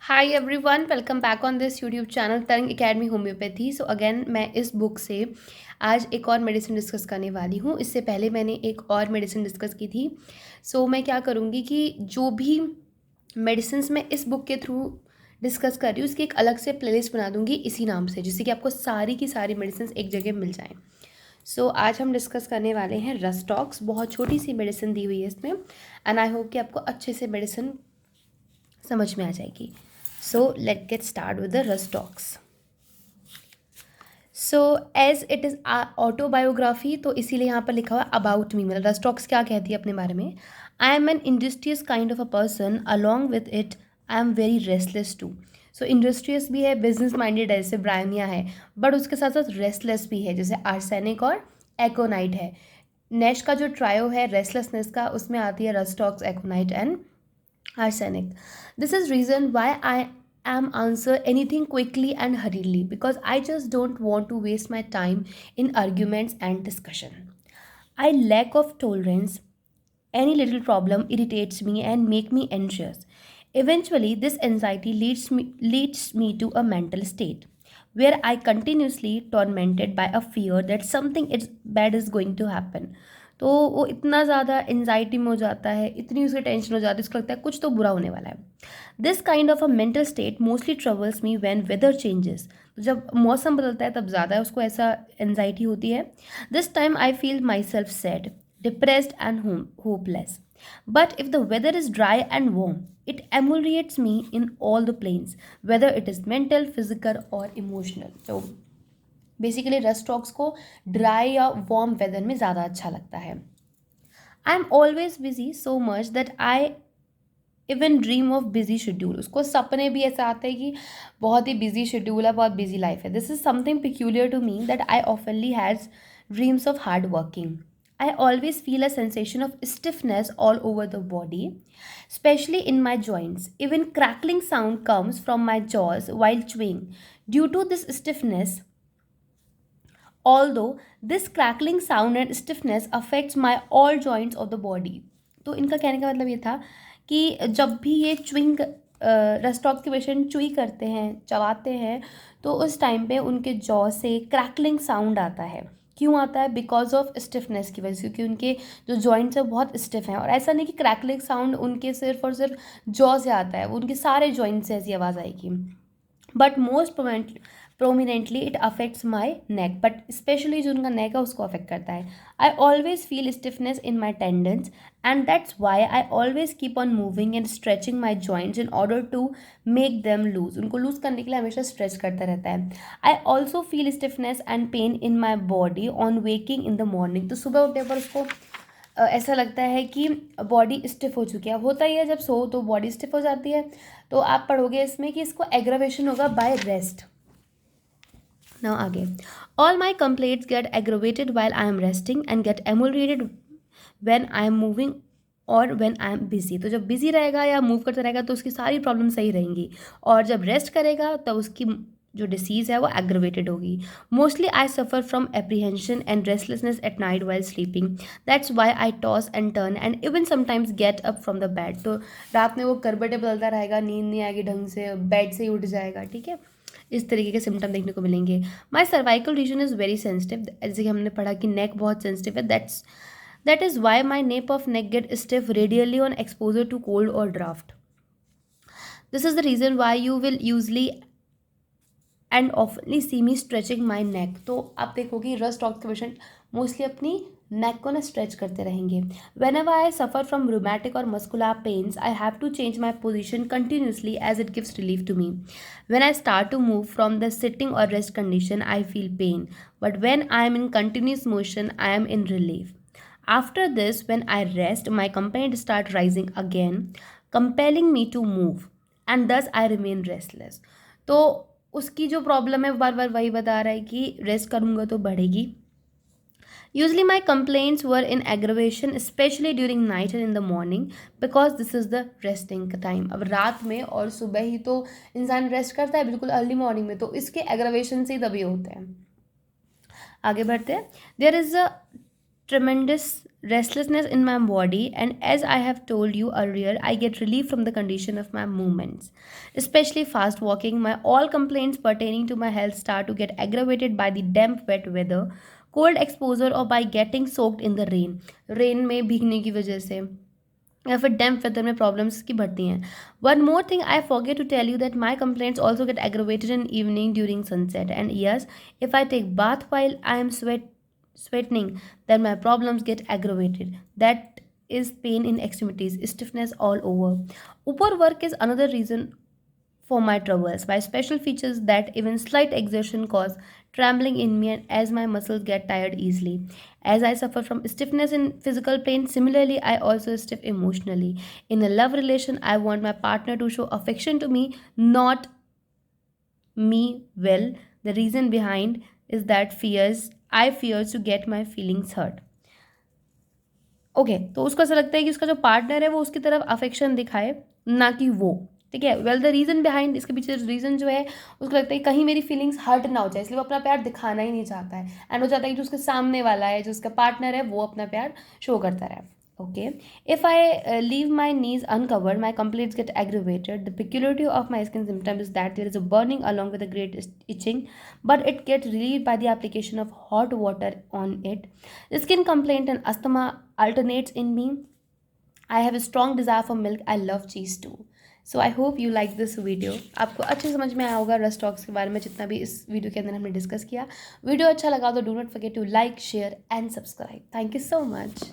Hi everyone, welcome back on this YouTube channel तरंग academy homeopathy. So again मैं इस book से आज एक और मेडिसिन डिस्कस करने वाली हूँ। इससे पहले मैंने एक और मेडिसिन डिस्कस की थी। मैं क्या करूँगी कि जो भी मेडिसिन्स मैं इस बुक के थ्रू डिस्कस कर रही हूँ उसकी एक अलग से प्लेलिस्ट बना दूँगी इसी नाम से, जिससे कि आपको सारी की सारी मेडिसिन एक जगह मिल जाएँ। आज हम डिस्कस करने वाले हैं रस्टॉक्स। बहुत छोटी सी मेडिसिन दी हुई है इसमें, एंड आई होप कि आपको अच्छे से मेडिसिन समझ में आ जाएगी। Let's get started with the Rustox. As it is autobiography, तो इसीलिए यहाँ पर लिखा हुआ अबाउट मी। मतलब रस्टॉक्स क्या कहती है अपने बारे में। I am an industrious kind of a person, along with it I am very restless too. Industrious भी है, बिजनेस माइंडेड है जैसे ब्रायनिया है, बट उसके साथ साथ रेस्टलेस भी है जैसे आर्सेनिक और एकोनाइट है। नेश का जो ट्रायो है रेस्टलेसनेस का, उसमें आती है rhus tox, aconite and arsenic. This is reason why I am answer anything quickly and hurriedly, because I just don't want to waste my time in arguments and discussion. I lack of tolerance. Any little problem irritates me and make me anxious. Eventually this anxiety leads me to a mental state where I continuously tormented by a fear that something bad is going to happen. तो वो इतना ज़्यादा anxiety में हो जाता है, इतनी उसे टेंशन हो जाती है, उसको लगता है कुछ तो बुरा होने वाला है। This kind of a mental state mostly troubles me when weather changes. जब मौसम बदलता है तब ज़्यादा उसको ऐसा एनजाइटी होती है। This time I feel my self sad, depressed and hopeless. But if the weather is dry and warm, it ameliorates me in all the planes, whether it is mental, physical or emotional. So basically rhus tox को dry या warm weather में ज़्यादा अच्छा लगता है। I am always busy so much that I even dream of busy schedule. उसको सपने भी ऐसा आते हैं कि बहुत ही बिजी शेड्यूल है, बहुत बिजी लाइफ है। This is something peculiar to me that I oftenly has dreams of hard working. I always feel a sensation of stiffness all over the body, especially in my joints. Even crackling sound comes from my jaws while chewing. Due to this stiffness, although this crackling sound and stiffness affects my all joints of the body. तो इनका कहने का मतलब ये था कि जब भी ये च्विंग रेस्टॉक के पेशेंट चुई करते हैं, चबाते हैं, तो उस टाइम पे उनके जॉ से क्रैकलिंग साउंड आता है। क्यों आता है? बिकॉज ऑफ स्टिफनेस की वजह से, क्योंकि उनके जो जॉइंट्स है बहुत स्टिफ हैं। और ऐसा नहीं कि क्रैकलिंग साउंड उनके सिर्फ और सिर्फ जॉ से आता है, उनके सारे जॉइंट्स से ऐसी आवाज़ आएगी। But most prominently it affects my neck, but specially जो उनका नेक है उसको अफेक्ट करता है। I always feel stiffness in my tendons and that's why I always keep on moving and stretching my joints in order to make them loose. उनको loose करने के लिए हमेशा स्ट्रेच करता रहता है। I also feel stiffness and pain in my body on waking in the morning. तो सुबह उठने पर उसको ऐसा लगता है कि बॉडी स्टिफ हो चुकी है। होता ही है, जब सो तो बॉडी स्टिफ हो जाती है। तो आप पढ़ोगे इसमें कि इसको एग्रावेशन होगा बाय रेस्ट। नाउ आगे, all my complaints get aggravated while I am resting and get ameliorated when I am moving और व्हेन आई एम बिजी। तो जब बिजी रहेगा या मूव करता रहेगा तो उसकी सारी प्रॉब्लम सही रहेंगी, और जब रेस्ट करेगा तब उसकी जो डिसीज़ है वो एग्रोवेटेड होगी। Mostly I suffer from apprehension and restlessness at night while sleeping, that's why I toss and turn and even sometimes get up from the bed. तो रात में वो करबटे बदलता रहेगा, नींद नहीं आएगी ढंग से, बेड से ही उठ जाएगा। ठीक है, इस तरीके के सिम्टम देखने को मिलेंगे। My cervical region is very sensitive, जैसे कि हमने पढ़ा कि नेक बहुत सेंसिटिव है। That is why my nape of neck get stiff readily on exposure to cold और draft. This is the reason why you will usually and oftenly see me stretching my neck. तो आप देखोगे रस्टॉक के patient mostly अपनी नेक को ना stretch करते रहेंगे। Whenever I suffer from rheumatic और muscular pains I have to change my position continuously as it gives relief to me. When I start to move from the sitting और rest condition I feel pain, but when I am in continuous motion I am in relief. After this, when I rest, my complaint start rising again, compelling me to move, and thus I remain restless. तो उसकी जो problem है बार बार वही बता रहा है कि rest करूँगा तो बढ़ेगी। Usually my complaints were in aggravation, especially during night and in the morning, because this is the resting time. अब रात में और सुबह ही तो इंसान रेस्ट करता है, बिल्कुल अर्ली मॉर्निंग में, तो इसके एग्रावेशन से ही तभी होते हैं। आगे बढ़ते हैं। There is a tremendous restlessness in my body, and as I have told you earlier, I get relief from the condition of my movements, especially fast walking. My all complaints pertaining to my health start to get aggravated by the damp wet weather, cold exposure, or by getting soaked in the rain में भीगने की वजह से या फिर डैम्प weather में problems की बढ़ती हैं. One more thing I forget to tell you that my complaints also get aggravated in evening during sunset, and yes, if I take bath while I am sweating, then my problems get aggravated. That is pain in extremities, stiffness all over. Overwork is another reason for my troubles. My special features that even slight exertion cause trembling in me, and as my muscles get tired easily. As I suffer from stiffness in physical pain, similarly I also stiff emotionally. In a love relation, I want my partner to show affection to me, not me well. The reason behind is that I fears to get my feelings hurt. Okay, तो उसको ऐसा लगता है कि उसका जो partner है वो उसकी तरफ अफेक्शन दिखाए, ना कि वो. ठीक है. वेल, द रीज़न बिहाइंड, इसके पीछे रीज़न जो है उसको लगता है कि कहीं मेरी फीलिंग्स हर्ट ना हो जाए, इसलिए वो अपना प्यार दिखाना ही नहीं चाहता है, एंड वो चाहता है कि जो उसके सामने वाला है, जो उसका पार्टनर है, वो अपना प्यार शो करता रहे. Okay. If I leave my knees uncovered, my complaints get aggravated. The peculiarity of my skin symptom is that there is a burning along with a great itching, but it gets relieved by the application of hot water on it. The skin complaint and asthma alternates in me. I have a strong desire for milk. I love cheese too. So I hope you like this video. आपको अच्छे समझ में आया होगा rust talks के बारे में जितना भी इस वीडियो के अंदर हमने डिस्कस किया. वीडियो अच्छा लगा तो do not forget to like, share and subscribe. Thank you so much.